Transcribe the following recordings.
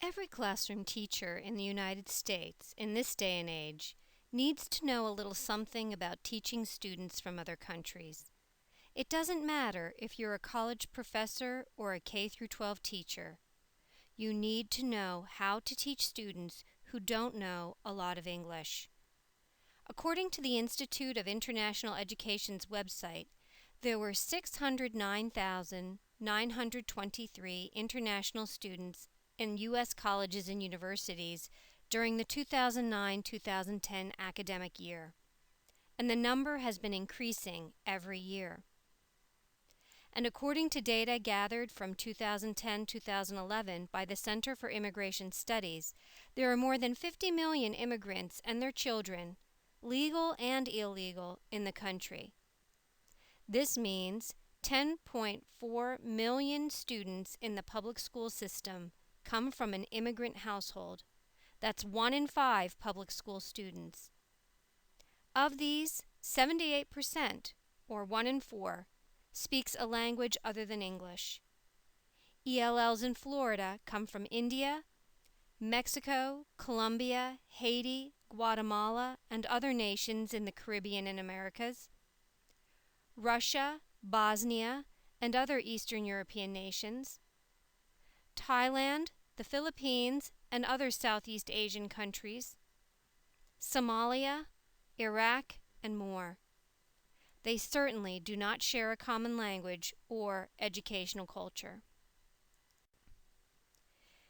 Every classroom teacher in the United States in this day and age needs to know a little something about teaching students from other countries. It doesn't matter if you're a college professor or a K-12 teacher. You need to know how to teach students who don't know a lot of English. According to the Institute of International Education's website, there were 609,923 international students in U.S. colleges and universities during the 2009-2010 academic year, and the number has been increasing every year. And according to data gathered from 2010-2011 by the Center for Immigration Studies, there are more than 50 million immigrants and their children, legal and illegal, in the country. This means 10.4 million students in the public school system come from an immigrant household. That's 1 in 5 public school students. Of these, 78%, or 1 in 4, speaks a language other than English. ELLs in Florida come from India, Mexico, Colombia, Haiti, Guatemala, and other nations in the Caribbean and Americas, Russia, Bosnia, and other Eastern European nations, Thailand, the Philippines, and other Southeast Asian countries, Somalia, Iraq, and more. They certainly do not share a common language or educational culture.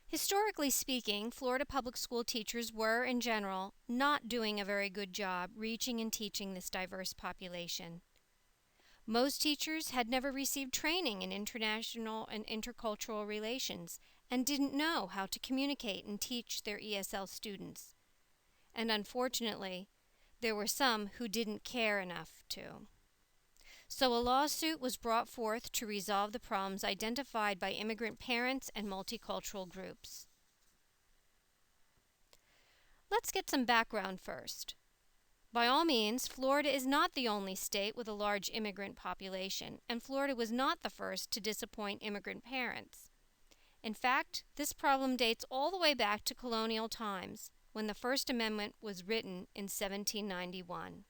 Historically speaking, Florida public school teachers were, in general, not doing a very good job reaching and teaching this diverse population. Most teachers had never received training in international and intercultural relations and didn't know how to communicate and teach their ESL students. And unfortunately, there were some who didn't care enough to. So a lawsuit was brought forth to resolve the problems identified by immigrant parents and multicultural groups. Let's get some background first. By all means, Florida is not the only state with a large immigrant population, and Florida was not the first to disappoint immigrant parents. In fact, this problem dates all the way back to colonial times, when the First Amendment was written in 1791.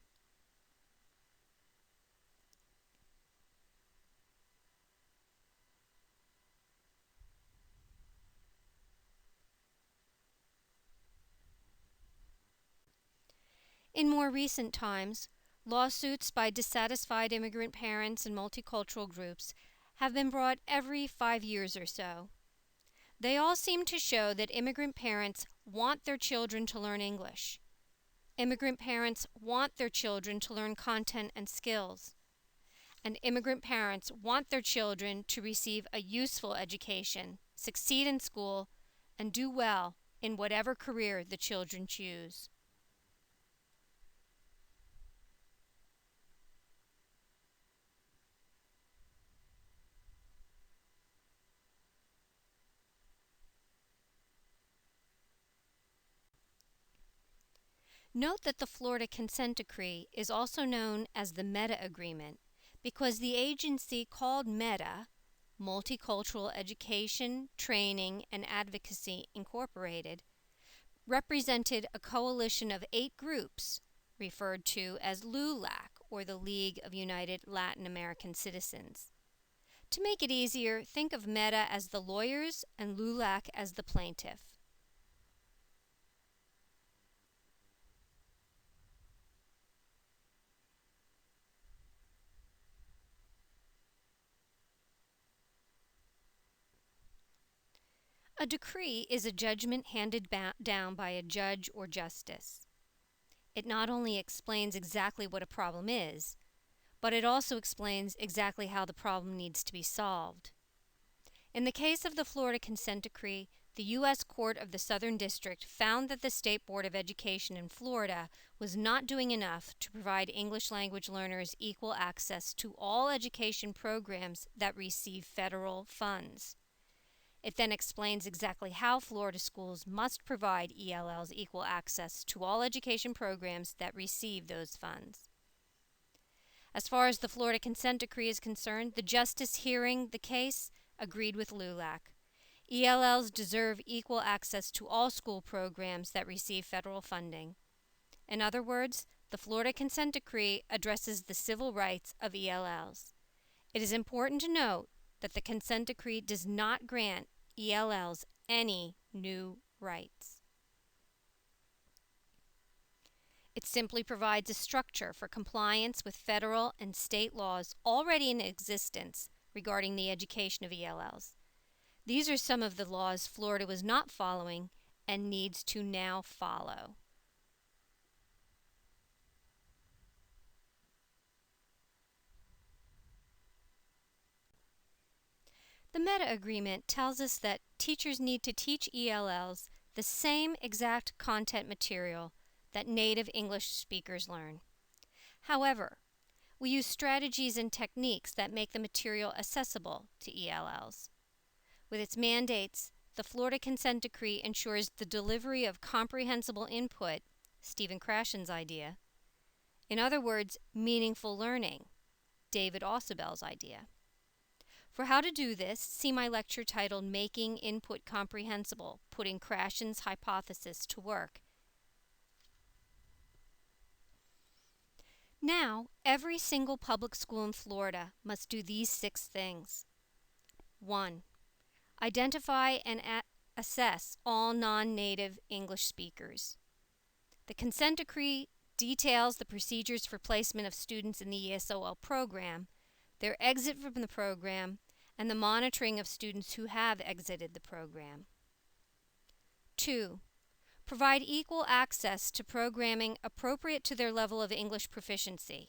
In more recent times, lawsuits by dissatisfied immigrant parents and multicultural groups have been brought every 5 years or so. They all seem to show that immigrant parents want their children to learn English. Immigrant parents want their children to learn content and skills. And immigrant parents want their children to receive a useful education, succeed in school, and do well in whatever career the children choose. Note that the Florida Consent Decree is also known as the META Agreement because the agency called META, Multicultural Education, Training, and Advocacy Incorporated, represented a coalition of 8 groups referred to as LULAC, or the League of United Latin American Citizens. To make it easier, think of META as the lawyers and LULAC as the plaintiff. A decree is a judgment handed down by a judge or justice. It not only explains exactly what a problem is, but it also explains exactly how the problem needs to be solved. In the case of the Florida Consent Decree, the U.S. Court of the Southern District found that the State Board of Education in Florida was not doing enough to provide English language learners equal access to all education programs that receive federal funds. It then explains exactly how Florida schools must provide ELLs equal access to all education programs that receive those funds. As far as the Florida Consent Decree is concerned, the justice hearing the case agreed with LULAC. ELLs deserve equal access to all school programs that receive federal funding. In other words, the Florida Consent Decree addresses the civil rights of ELLs. It is important to note that the Consent Decree does not grant ELLs any new rights. It simply provides a structure for compliance with federal and state laws already in existence regarding the education of ELLs. These are some of the laws Florida was not following and needs to now follow. The Meta Agreement tells us that teachers need to teach ELLs the same exact content material that native English speakers learn. However, we use strategies and techniques that make the material accessible to ELLs. With its mandates, the Florida Consent Decree ensures the delivery of comprehensible input, Stephen Krashen's idea. In other words, meaningful learning, David Ausubel's idea. For how to do this, see my lecture titled Making Input Comprehensible, Putting Krashen's Hypothesis to Work. Now, every single public school in Florida must do these 6 things. 1. Identify and assess all non-native English speakers. The Consent Decree details the procedures for placement of students in the ESOL program, their exit from the program, and the monitoring of students who have exited the program. 2. Provide equal access to programming appropriate to their level of English proficiency,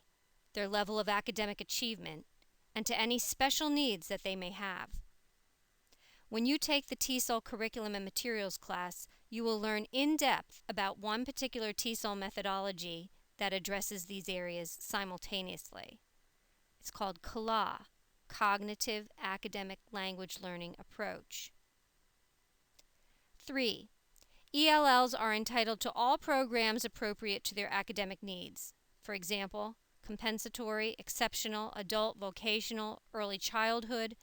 their level of academic achievement, and to any special needs that they may have. When you take the TESOL curriculum and materials class, you will learn in depth about one particular TESOL methodology that addresses these areas simultaneously. It's called CALA, Cognitive Academic Language Learning Approach. 3. ELLs are entitled to all programs appropriate to their academic needs. For example, compensatory, exceptional, adult, vocational, early childhood,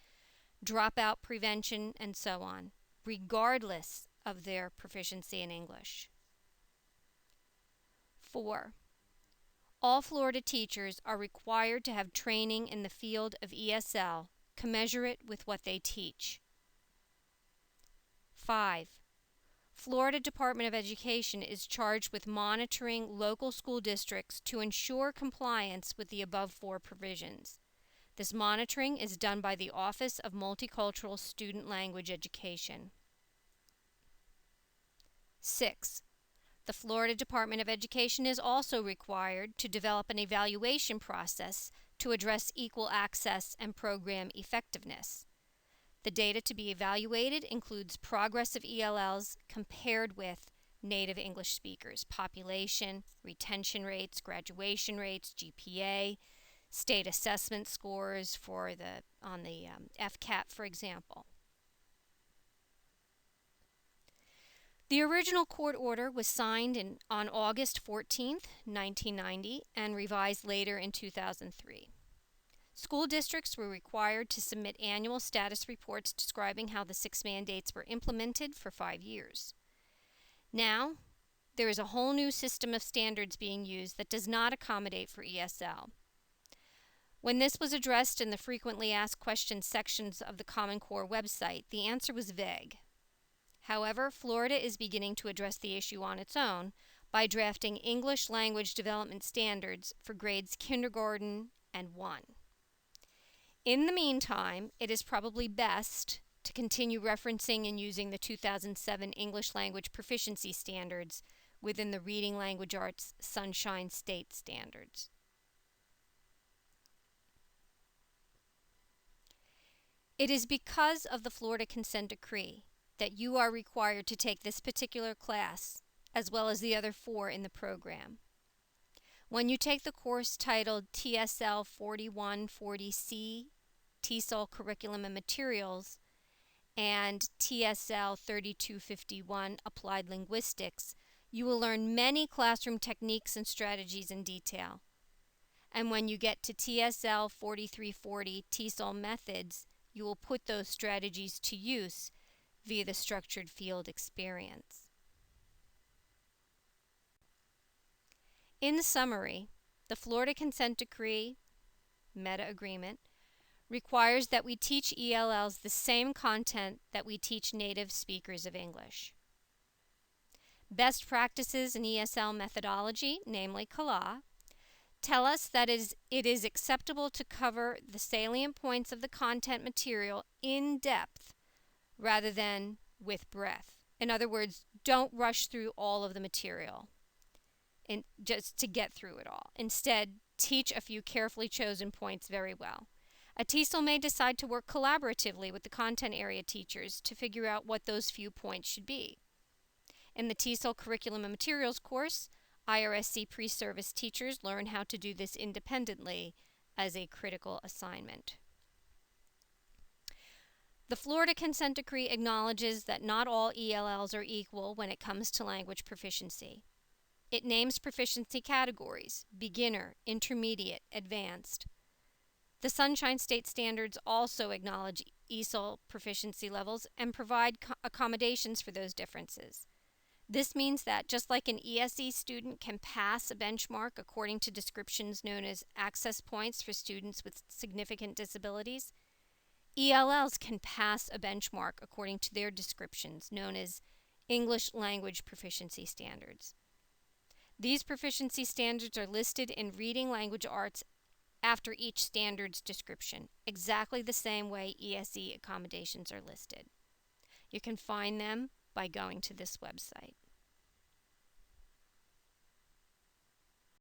dropout prevention, and so on, regardless of their proficiency in English. 4. All Florida teachers are required to have training in the field of ESL, commensurate with what they teach. 5. Florida Department of Education is charged with monitoring local school districts to ensure compliance with the above 4 provisions. This monitoring is done by the Office of Multicultural Student Language Education. 6. The Florida Department of Education is also required to develop an evaluation process to address equal access and program effectiveness. The data to be evaluated includes progress of ELLs compared with native English speakers, population, retention rates, graduation rates, GPA, state assessment scores on the FCAT, for example. The original court order was signed on August 14, 1990, and revised later in 2003. School districts were required to submit annual status reports describing how the 6 mandates were implemented for 5 years. Now, there is a whole new system of standards being used that does not accommodate for ESL. When this was addressed in the frequently asked questions sections of the Common Core website, the answer was vague. However, Florida is beginning to address the issue on its own by drafting English language development standards for grades kindergarten and 1. In the meantime, it is probably best to continue referencing and using the 2007 English Language Proficiency Standards within the Reading Language Arts Sunshine State Standards. It is because of the Florida Consent Decree that you are required to take this particular class, as well as the other 4 in the program. When you take the course titled TSL 4140C, TESOL Curriculum and Materials, and TSL 3251, Applied Linguistics, you will learn many classroom techniques and strategies in detail. And when you get to TSL 4340, TESOL Methods, you will put those strategies to use via the structured field experience. In summary, the Florida Consent Decree, Meta Agreement, requires that we teach ELLs the same content that we teach native speakers of English. Best practices in ESL methodology, namely CALA, tell us that it is acceptable to cover the salient points of the content material in depth rather than with breadth. In other words, don't rush through all of the material just to get through it all. Instead, teach a few carefully chosen points very well. A TESOL may decide to work collaboratively with the content area teachers to figure out what those few points should be. In the TESOL Curriculum and Materials course, IRSC pre-service teachers learn how to do this independently as a critical assignment. The Florida Consent Decree acknowledges that not all ELLs are equal when it comes to language proficiency. It names proficiency categories: beginner, intermediate, advanced. The Sunshine State Standards also acknowledge ESOL proficiency levels and provide accommodations for those differences. This means that just like an ESE student can pass a benchmark according to descriptions known as access points for students with significant disabilities, ELLs can pass a benchmark according to their descriptions known as English Language Proficiency Standards. These proficiency standards are listed in Reading Language Arts after each standard's description, exactly the same way ESE accommodations are listed. You can find them by going to this website.